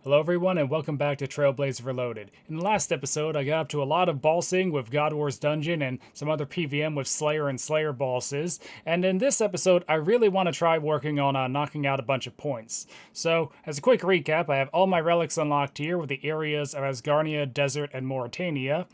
Hello everyone and welcome back to Trailblazer Reloaded. In the last episode, I got up to a lot of bossing with God War's Dungeon and some other PvM with Slayer and Slayer bosses, and in this episode, I really want to try working on knocking out a bunch of points. So, as a quick recap, I have all my relics unlocked here with the areas of Asgarnia, Desert, and Mauritania,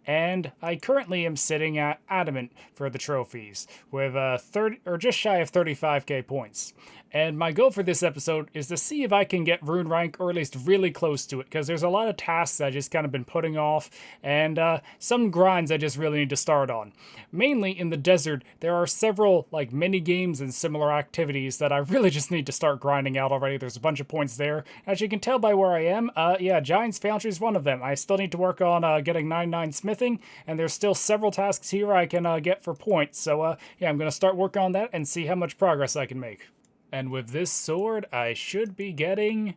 and I currently am sitting at Adamant for the trophies with 30 or just shy of 35k points. And my goal for this episode is to see if I can get rune rank, or at least really close to it, because there's a lot of tasks I just kind of been putting off, and some grinds I just really need to start on. Mainly in the desert, there are several like mini games and similar activities that I really just need to start grinding out already. There's a bunch of points there. As you can tell by where I am, yeah, Giant's Foundry is one of them. I still need to work on getting 99 smithing, and there's still several tasks here I can get for points. So yeah, I'm gonna start working on that and see how much progress I can make. And with this sword, I should be getting...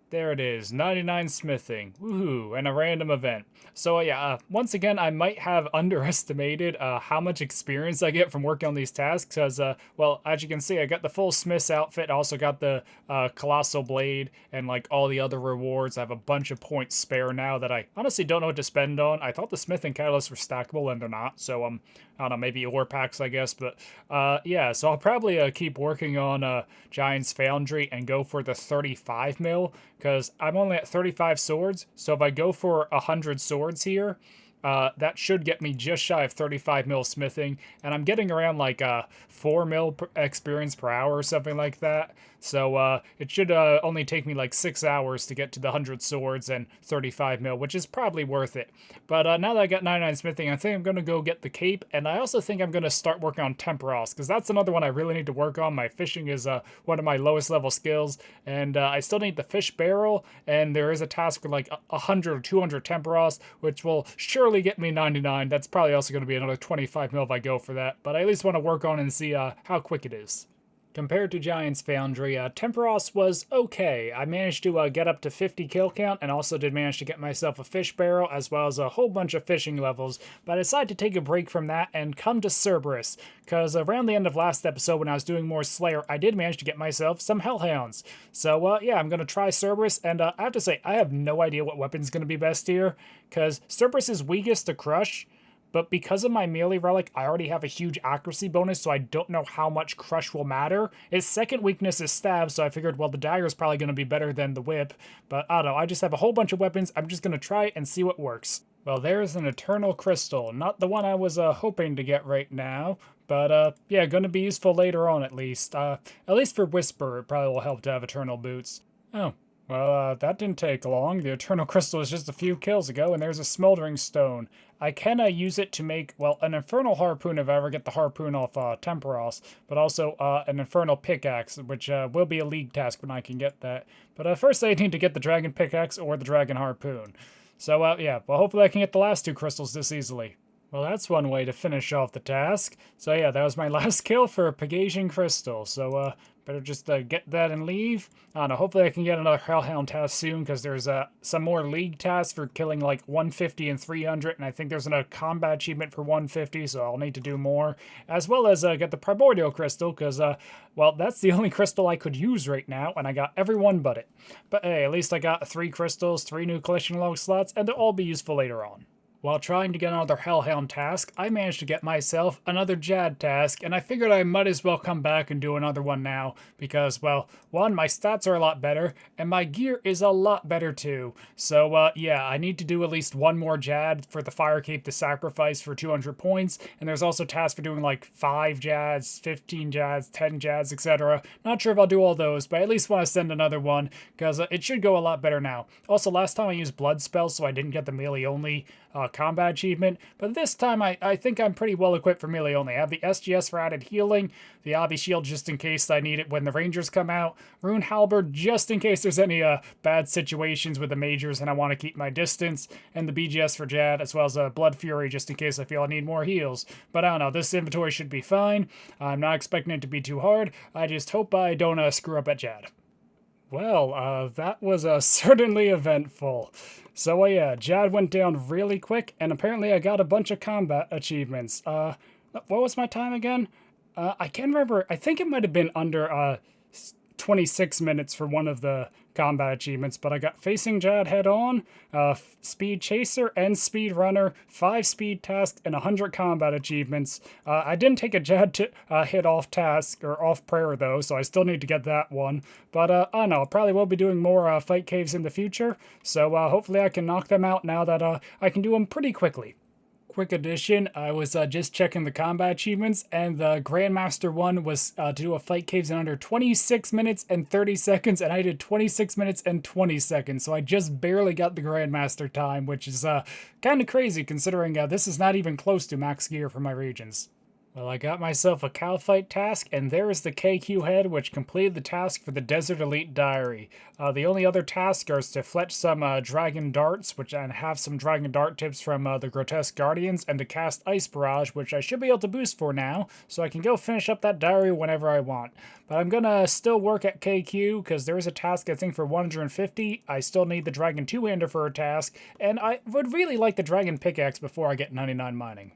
There it is, 99 smithing. Woohoo, and a random event. So yeah, once again, I might have underestimated how much experience I get from working on these tasks, because, well, as you can see, I got the full smith's outfit, I also got the colossal blade, and like all the other rewards. I have a bunch of points spare now that I honestly don't know what to spend on. I thought the smithing catalysts were stackable, and they're not, so I don't know, maybe ore packs, I guess, but yeah, so I'll probably keep working on Giant's Foundry and go for the 35 mil, because I'm only at 35 swords, so if I go for 100 swords here, that should get me just shy of 35 mil smithing, and I'm getting around like 4 mil experience per hour or something like that. So it should only take me like 6 hours to get to the 100 swords and 35 mil, which is probably worth it. But now that I got 99 smithing, I think I'm going to go get the cape, and I also think I'm going to start working on Temporos, because that's another one I really need to work on. My fishing is one of my lowest level skills, and I still need the fish barrel, and there is a task for like 100 or 200 Temporos, which will surely get me 99. That's probably also going to be another 25 mil if I go for that, but I at least want to work on and see how quick it is. Compared to Giant's Foundry, Temporos was okay. I managed to get up to 50 kill count, and also did manage to get myself a fish barrel, as well as a whole bunch of fishing levels, but I decided to take a break from that and come to Cerberus, because around the end of last episode when I was doing more Slayer, I did manage to get myself some Hellhounds. So yeah, I'm going to try Cerberus, and I have to say, I have no idea what weapon's going to be best here, because Cerberus is weakest to Crush, but because of my melee relic, I already have a huge accuracy bonus, so I don't know how much Crush will matter. His second weakness is Stab, so I figured, well, the dagger is probably going to be better than the whip. But I don't know, I just have a whole bunch of weapons. I'm just going to try and see what works. Well, there's an Eternal Crystal. Not the one I was hoping to get right now, but yeah, going to be useful later on at least. At least for Whisper, it probably will help to have Eternal Boots. Oh. Well, that didn't take long. The Eternal Crystal is just a few kills ago, and there's a Smoldering Stone. I can use it to make, well, an Infernal Harpoon if I ever get the Harpoon off Temporos, but also an Infernal Pickaxe, which will be a league task when I can get that. But first I need to get the Dragon Pickaxe or the Dragon Harpoon. So, yeah, well, hopefully I can get the last two crystals this easily. Well, that's one way to finish off the task. So yeah, that was my last kill for a Pegasian Crystal. So better just get that and leave. I don't know, hopefully I can get another Hellhound task soon, because there's some more league tasks for killing like 150 and 300, and I think there's a combat achievement for 150, so I'll need to do more. As well as get the Primordial Crystal, because, well, that's the only crystal I could use right now, and I got every one but it. But hey, at least I got 3 crystals, 3 new collection log slots, and they'll all be useful later on. While trying to get another Hellhound task, I managed to get myself another Jad task, and I figured I might as well come back and do another one now, because, well, one, my stats are a lot better, and my gear is a lot better too. So, yeah, I need to do at least one more Jad for the Fire Cape to sacrifice for 200 points, and there's also tasks for doing like 5 Jads, 15 Jads, 10 Jads, etc. Not sure if I'll do all those, but I at least want to send another one, because it should go a lot better now. Also, last time I used Blood Spells, so I didn't get the melee only combat achievement, but this time I think I'm pretty well equipped for melee only. I have the SGS for added healing, the Obby Shield just in case I need it when the Rangers come out, Rune Halberd just in case there's any bad situations with the Majors and I want to keep my distance, and the BGS for Jad, as well as Blood Fury just in case I feel I need more heals. But I don't know, this inventory should be fine. I'm not expecting it to be too hard. I just hope I don't screw up at Jad. Well, that was certainly eventful. So yeah, Jad went down really quick, and apparently I got a bunch of combat achievements. What was my time again? I can't remember. I think it might have been under 26 minutes for one of the combat achievements, but I got Facing Jad Head On, Speed Chaser, and Speed Runner, 5 speed tasks, and 100 combat achievements. I didn't take a Jad hit off task, or off prayer though, so I still need to get that one. But I don't know, I probably will be doing more fight caves in the future, so hopefully I can knock them out now that I can do them pretty quickly. Quick addition, I was just checking the combat achievements, and the Grandmaster one was to do a fight caves in under 26 minutes and 30 seconds, and I did 26 minutes and 20 seconds, so I just barely got the Grandmaster time, which is kind of crazy considering this is not even close to max gear for my regions. Well, I got myself a cow fight task, and there is the KQ head, which completed the task for the Desert Elite Diary. The only other task is to fletch some dragon darts, which I have some dragon dart tips from the Grotesque Guardians, and to cast Ice Barrage, which I should be able to boost for now, so I can go finish up that diary whenever I want. But I'm gonna still work at KQ, because there is a task I think for 150. I still need the Dragon Two-Hander for a task, and I would really like the Dragon Pickaxe before I get 99 mining.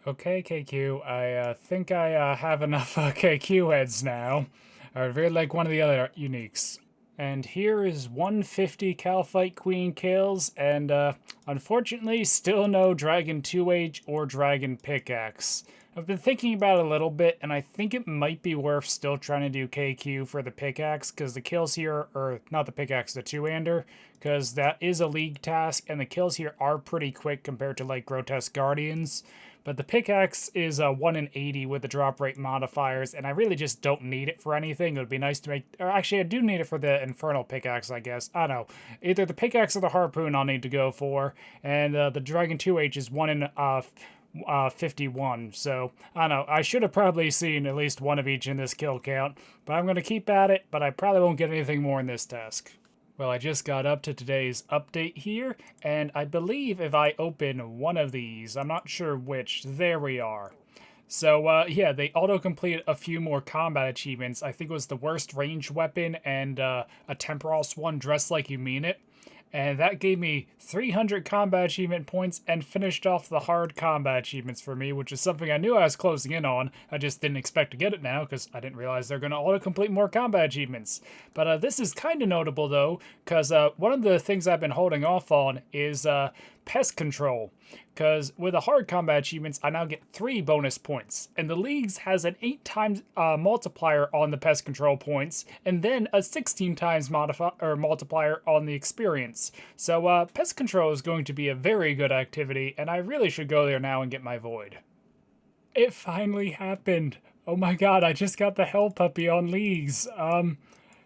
Okay, KQ, I think I have enough KQ heads now. I would really like one of the other uniques. And here is 150 Calfight Queen kills, and unfortunately, still no Dragon 2H or Dragon Pickaxe. I've been thinking about it a little bit, and I think it might be worth still trying to do KQ for the Pickaxe, because the kills here, or not the Pickaxe, the Two-Hander, because that is a League task, and the kills here are pretty quick compared to, like, Grotesque Guardians. But the Pickaxe is 1 in 80 with the drop rate modifiers, and I really just don't need it for anything. It would be nice to make... Or actually, I do need it for the Infernal Pickaxe, I guess. I don't know. Either the Pickaxe or the Harpoon I'll need to go for, and the Dragon 2H is 1 in 51, so I don't know. I should have probably seen at least one of each in this kill count, but I'm going to keep at it, but I probably won't get anything more in this task. Well, I just got up to today's update here, and I believe if I open one of these, I'm not sure which, there we are. So, yeah, they auto-completed a few more combat achievements. I think it was the worst ranged weapon and a Temporos one, Dressed Like You Mean It. And that gave me 300 combat achievement points and finished off the hard combat achievements for me, which is something I knew I was closing in on. I just didn't expect to get it now because I didn't realize they're going to auto-complete more combat achievements. But this is kind of notable, though, because one of the things I've been holding off on is pest control. Because with the hard combat achievements, I now get 3 bonus points. And the Leagues has an 8 times multiplier on the pest control points, and then a 16 times multiplier on the experience. So pest control is going to be a very good activity, and I really should go there now and get my Void. It finally happened. Oh my god, I just got the Hell Puppy on Leagues.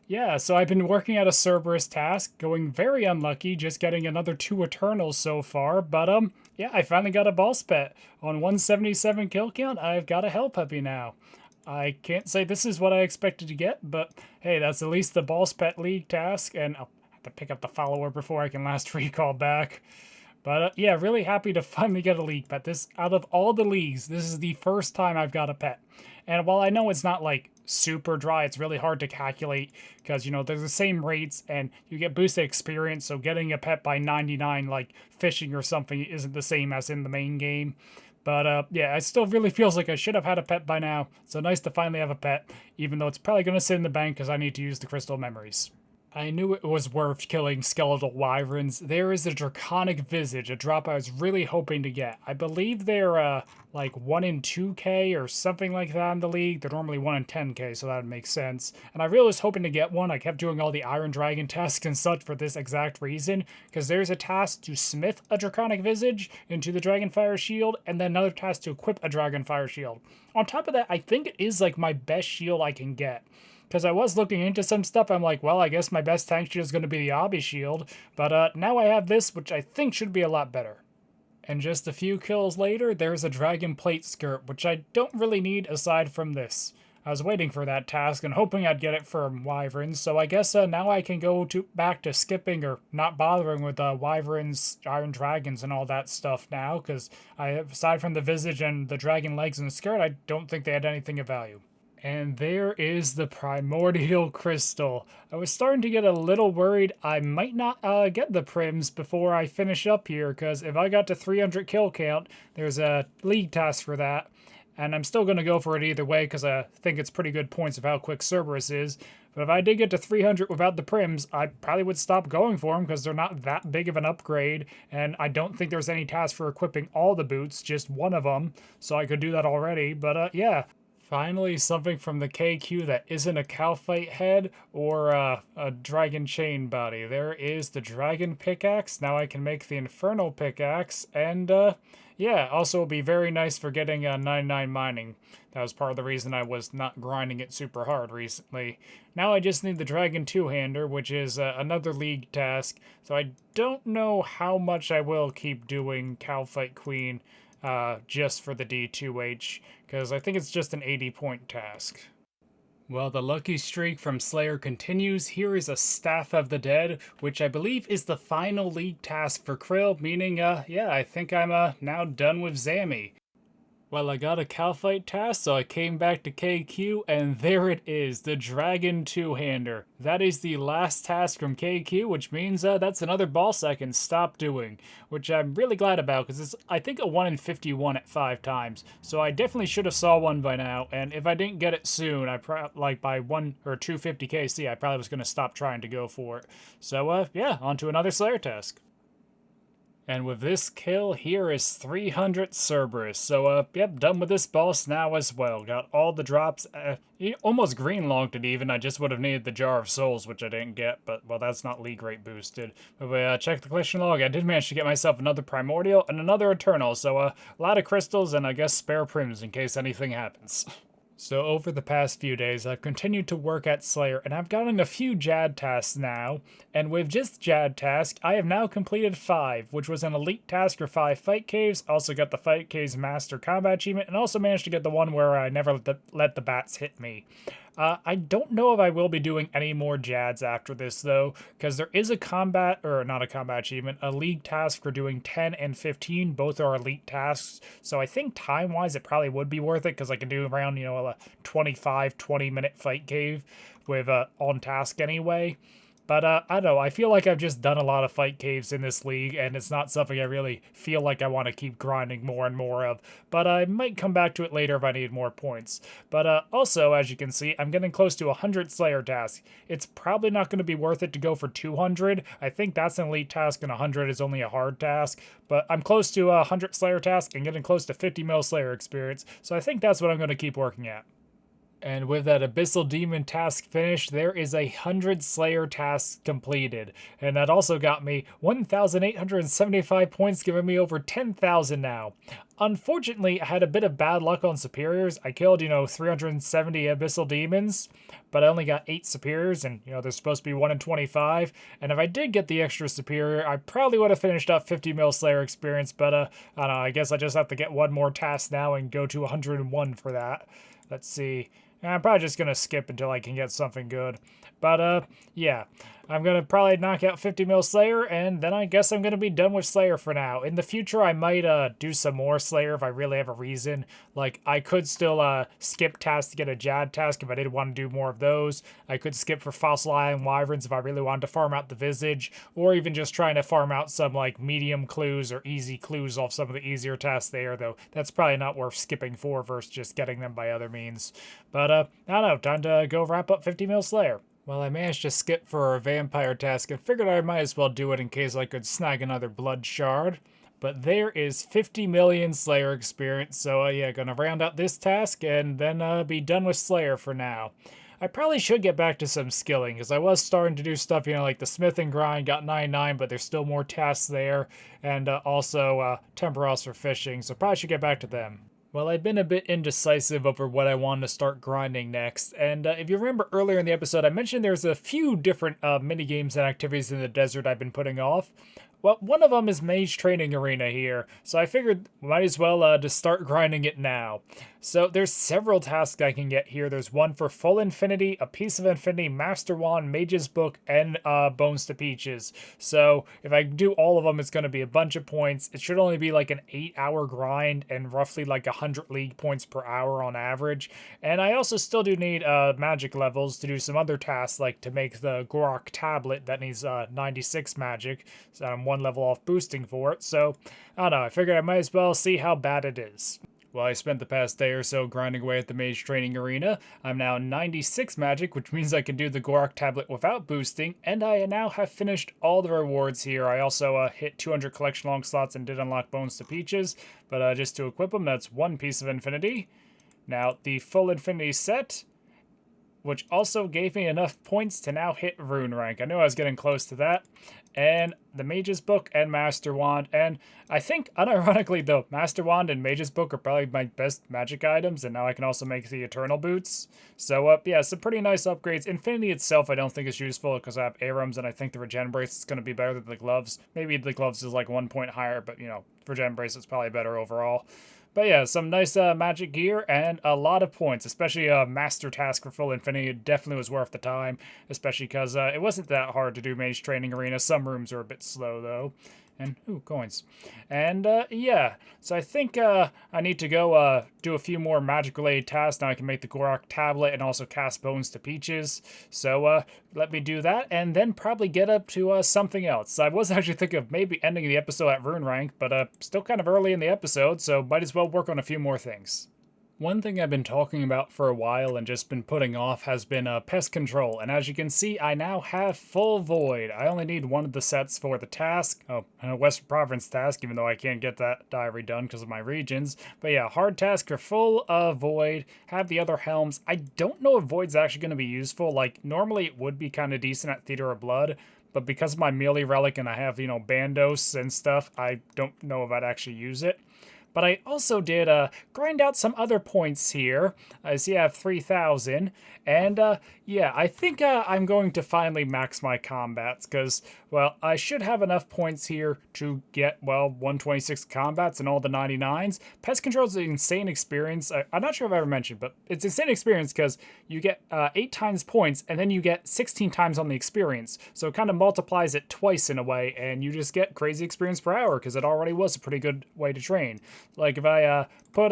Yeah, so I've been working at a Cerberus task, going very unlucky, just getting another 2 Eternals so far, but yeah, I finally got a boss pet. On 177 kill count, I've got a Hell Puppy now. I can't say this is what I expected to get, but hey, that's at least the boss pet League task, and I'll have to pick up the follower before I can last recall back. But yeah, really happy to finally get a League pet. This, out of all the Leagues, this is the first time I've got a pet. And while I know it's not like super dry, it's really hard to calculate because, you know, they're the same rates and you get boosted experience, so getting a pet by 99 like fishing or something isn't the same as in the main game. But yeah, it still really feels like I should have had a pet by now, so nice to finally have a pet, even though it's probably going to sit in the bank because I need to use the crystal memories. I knew it was worth killing skeletal wyverns. There is a Draconic Visage, a drop I was really hoping to get. I believe they're like 1 in 2k or something like that in the League. They're normally 1 in 10k, so that would make sense. And I really was hoping to get one. I kept doing all the Iron Dragon tasks and such for this exact reason, because there's a task to smith a Draconic Visage into the Dragonfire Shield, and then another task to equip a Dragonfire Shield. On top of that, I think it is like my best shield I can get. Because I was looking into some stuff, I'm like, well, I guess my best tank shield is going to be the Obby Shield, but now I have this, which I think should be a lot better. And just a few kills later, there's a Dragon Plate Skirt, which I don't really need aside from this. I was waiting for that task and hoping I'd get it from Wyverns, so I guess now I can go back to skipping or not bothering with Wyverns, Iron Dragons, and all that stuff now, because aside from the Visage and the Dragon Legs and the Skirt, I don't think they had anything of value. And there is the Primordial Crystal. I was starting to get a little worried I might not get the prims before I finish up here, because if I got to 300 kill count, there's a League task for that. And I'm still going to go for it either way, because I think it's pretty good points of how quick Cerberus is. But if I did get to 300 without the prims, I probably would stop going for them because they're not that big of an upgrade, and I don't think there's any task for equipping all the boots, just one of them, so I could do that already. But yeah. Finally, something from the KQ that isn't a Calphite head or a dragon chain body. There is the dragon pickaxe. Now I can make the infernal pickaxe, and yeah, also will be very nice for getting 99 mining. That was part of the reason I was not grinding it super hard recently. Now I just need the dragon two-hander, which is another league task, so I don't know how much I will keep doing Calphite Queen just for the D2H, because I think it's just an 80-point task. Well, the lucky streak from Slayer continues. Here is a Staff of the Dead, which I believe is the final league task for Krill, meaning, yeah, I think I'm now done with Zammy. Well, I got a Calphite task, so I came back to KQ, and there it is, the Dragon Two-Hander. That is the last task from KQ, which means that's another boss I can stop doing, which I'm really glad about, because it's, I think, a 1 in 51 at 5 times, so I definitely should have saw one by now, and if I didn't get it soon, like by 1 or 250 KC, I probably was going to stop trying to go for it. So, yeah, on to another Slayer task. And with this kill, here is 300 Cerberus. So, yep, done with this boss now as well. Got all the drops, almost green-logged it even. I just would have needed the Jar of Souls, which I didn't get, but, well, that's not league rate boosted. But we check the collection log. I did manage to get myself another Primordial and another Eternal. So, a lot of crystals and I guess spare prims in case anything happens. So over the past few days, I've continued to work at Slayer, and I've gotten a few Jad tasks now, and with just Jad task, I have now completed 5, which was an elite task for 5 fight caves, also got the fight caves master combat achievement, and also managed to get the one where I never let the bats hit me. I don't know if I will be doing any more Jads after this, though, because there is a combat, or not a combat achievement, a league task for doing 10 and 15. Both are elite tasks, so I think time-wise it probably would be worth it, because I can do around, a 25, 20-minute fight cave with on task anyway. But, I don't know, I feel like I've just done a lot of fight caves in this league, and it's not something I really feel like I want to keep grinding more and more of. But I might come back to it later if I need more points. But, also, as you can see, I'm getting close to 100 Slayer tasks. It's probably not going to be worth it to go for 200. I think that's an elite task, and 100 is only a hard task. But I'm close to 100 Slayer tasks and getting close to 50 mil Slayer experience, so I think that's what I'm going to keep working at. And with that Abyssal Demon task finished, there is 100 Slayer tasks completed. And that also got me 1,875 points, giving me over 10,000 now. Unfortunately, I had a bit of bad luck on Superiors. I killed, 370 Abyssal Demons, but I only got 8 Superiors, and, there's supposed to be 1 in 25. And if I did get the extra Superior, I probably would have finished up 50 mil Slayer experience, but, I don't know, I guess I just have to get one more task now and go to 101 for that. Let's see. I'm probably just going to skip until I can get something good. But, yeah. I'm going to probably knock out 50 mil Slayer, and then I guess I'm going to be done with Slayer for now. In the future, I might do some more Slayer if I really have a reason. Like, I could still skip tasks to get a Jad task if I did want to do more of those. I could skip for Fossil Iron Wyverns if I really wanted to farm out the Visage, or even just trying to farm out some, like, medium clues or easy clues off some of the easier tasks there, though that's probably not worth skipping for versus just getting them by other means. But, I don't know, time to go wrap up 50 mil Slayer. Well, I managed to skip for a vampire task and figured I might as well do it in case I could snag another blood shard. But there is 50 million Slayer experience, so yeah, gonna round out this task and then be done with Slayer for now. I probably should get back to some skilling, because I was starting to do stuff, like the smithing grind, got 99, but there's still more tasks there, and also temporals for fishing, so probably should get back to them. Well, I've been a bit indecisive over what I wanted to start grinding next, and if you remember earlier in the episode, I mentioned there's a few different minigames and activities in the desert I've been putting off. Well, one of them is Mage Training Arena here, so I figured might as well just start grinding it now. So there's several tasks I can get here. There's one for Full Infinity, a Piece of Infinity, Master Wand, Mage's Book, and Bones to Peaches. So if I do all of them, it's going to be a bunch of points. It should only be like an 8-hour grind and roughly like 100 league points per hour on average. And I also still do need magic levels to do some other tasks, like to make the Gorok tablet that needs 96 magic. So I'm 1 level off boosting for it. So I don't know, I figured I might as well see how bad it is. Well, I spent the past day or so grinding away at the mage training arena. I'm now 96 magic, which means I can do the Gorak tablet without boosting, and I now have finished all the rewards here. I also hit 200 collection long slots and did unlock Bones to Peaches, but just to equip them, that's one piece of infinity. Now, the full infinity set, which also gave me enough points to now hit rune rank. I knew I was getting close to that. And the Mage's Book and Master Wand. And I think, unironically, the Master Wand and Mage's Book are probably my best magic items. And now I can also make the Eternal Boots. So, yeah, some pretty nice upgrades. Infinity itself I don't think is useful because I have Arums. And I think the Regen Brace is going to be better than the Gloves. Maybe the Gloves is like 1 point higher. But, you know, Regen Brace is probably better overall. But yeah, some nice magic gear and a lot of points, especially a master task for full infinity. It definitely was worth the time, especially because it wasn't that hard to do Mage Training Arena. Some rooms are a bit slow, though. And, ooh, coins. And, yeah. So I think I need to go do a few more magic-related tasks. Now I can make the Gorak tablet and also cast Bones to Peaches. So let me do that and then probably get up to something else. I was actually thinking of maybe ending the episode at Rune Rank, but still kind of early in the episode, so might as well work on a few more things. One thing I've been talking about for a while and just been putting off has been pest control, and as you can see, I now have full void. I only need one of the sets for the task, and a Western Province task, even though I can't get that diary done because of my regions. But yeah, hard task for full void, have the other helms. I don't know if void's actually going to be useful. Like, normally it would be kind of decent at Theater of Blood, but because of my melee relic and I have, you know, Bandos and stuff, I don't know if I'd actually use it. But I also did grind out some other points here. I see I have 3,000. And yeah, I think I'm going to finally max my combats because, well, I should have enough points here to get, well, 126 combats and all the 99s. Pest Control is an insane experience. I'm not sure if I ever mentioned, but it's an insane experience because you get 8 times points and then you get 16 times on the experience. So it kind of multiplies it twice in a way, and you just get crazy experience per hour because it already was a pretty good way to train. Like if I put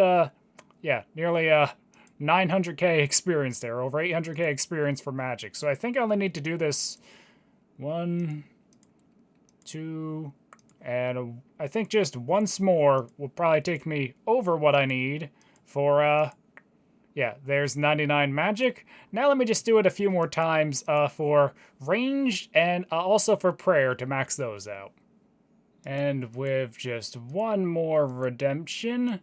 yeah, nearly 900k experience there, over 800k experience for magic. So I think I only need to do this 1, 2, and I think just once more will probably take me over what I need for yeah, there's 99 magic. Now let me just do it a few more times for ranged and also for prayer to max those out. And with just one more redemption,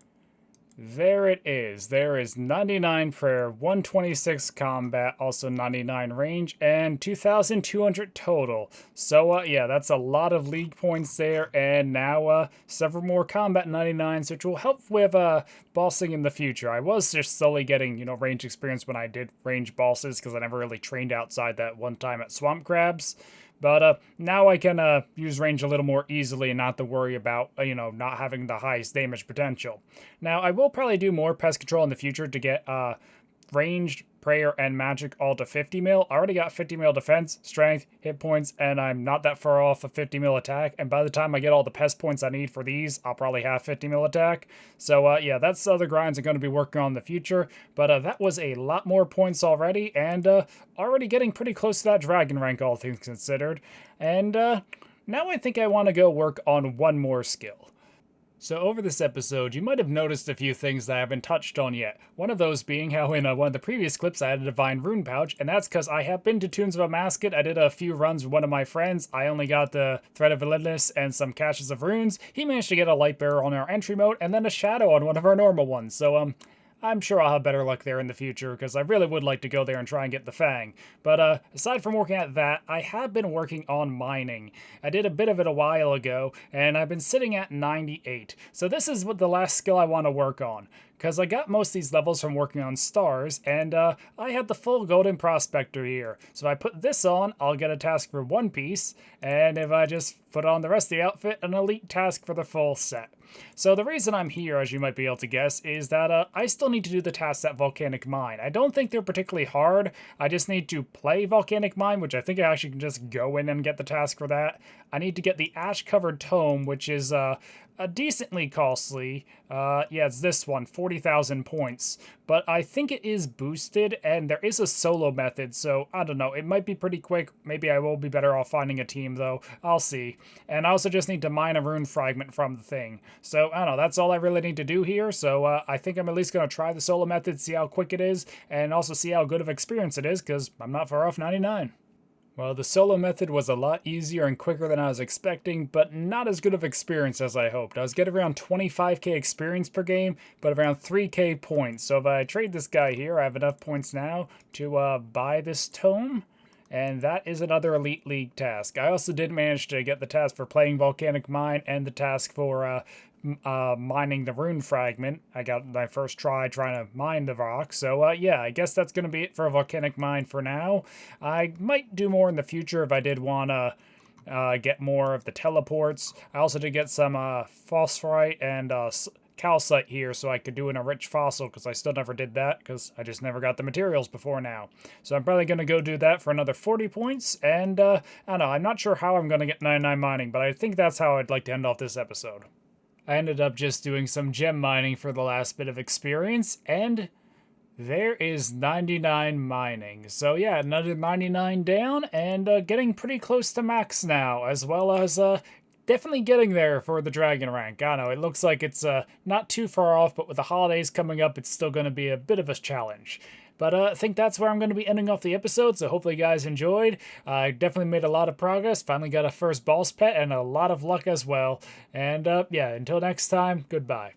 there it is. There is 99 prayer, 126 combat, also 99 range, and 2,200 total. So, yeah, that's a lot of league points there, and now several more combat 99s, which will help with bossing in the future. I was just slowly getting, you know, range experience when I did range bosses, because I never really trained outside that one time at Swamp Crabs. But now I can use range a little more easily and not have to worry about, you know, not having the highest damage potential. Now, I will probably do more pest control in the future to get ranged, prayer, and magic all to 50 mil. I already got 50 mil defense, strength, hit points, and I'm not that far off of 50 mil attack. And by the time I get all the pest points I need for these, I'll probably have 50 mil attack. So yeah, that's the other grinds I'm going to be working on in the future. But that was a lot more points already, and already getting pretty close to that dragon rank, all things considered. And now I think I want to go work on one more skill. So over this episode, you might have noticed a few things that I haven't touched on yet. One of those being how in one of the previous clips I had a Divine Rune Pouch, and that's because I have been to Tunes of a Masket. I did a few runs with one of my friends. I only got the Thread of Relentless and some Caches of Runes. He managed to get a Light Bearer on our entry mode, and then a Shadow on one of our normal ones. So, I'm sure I'll have better luck there in the future, because I really would like to go there and try and get the Fang. But aside from working at that, I have been working on mining. I did a bit of it a while ago, and I've been sitting at 98. So this is what the last skill I want to work on, because I got most of these levels from working on stars, and I had the full Golden Prospector here. So if I put this on, I'll get a task for one piece, and if I just put on the rest of the outfit, an elite task for the full set. So the reason I'm here, as you might be able to guess, is that I still need to do the tasks at Volcanic Mine. I don't think they're particularly hard. I just need to play Volcanic Mine, which I think I actually can just go in and get the task for that. I need to get the Ash-Covered Tome, which is a decently costly. Yeah, it's this one, 40,000 points. But I think it is boosted, and there is a solo method, so I don't know. It might be pretty quick. Maybe I will be better off finding a team, though. I'll see. And I also just need to mine a rune fragment from the thing. So, I don't know. That's all I really need to do here. So, I think I'm at least going to try the solo method, see how quick it is, and also see how good of experience it is, because I'm not far off 99. Well, the solo method was a lot easier and quicker than I was expecting, but not as good of experience as I hoped. I was getting around 25k experience per game, but around 3k points. So if I trade this guy here, I have enough points now to buy this tome. And that is another Elite League task. I also did manage to get the task for playing Volcanic Mine and the task for mining the rune fragment. I got my first try trying to mine the rock. So yeah, I guess that's going to be it for a Volcanic Mine for now. I might do more in the future if I did want to get more of the teleports. I also did get some phosphorite and calcite here so I could do an enriched fossil, because I still never did that because I just never got the materials before now. So I'm probably going to go do that for another 40 points, and I don't know, I'm not sure how I'm going to get 99 mining, but I think that's how I'd like to end off this episode. I ended up just doing some gem mining for the last bit of experience, and there is 99 mining. So yeah, another 99 down, and getting pretty close to max now, as well as definitely getting there for the dragon rank. I don't know, it looks like it's not too far off, but with the holidays coming up, it's still going to be a bit of a challenge. But I think that's where I'm going to be ending off the episode, so hopefully you guys enjoyed. I definitely made a lot of progress, finally got a first boss pet, and a lot of luck as well. And yeah, until next time, goodbye.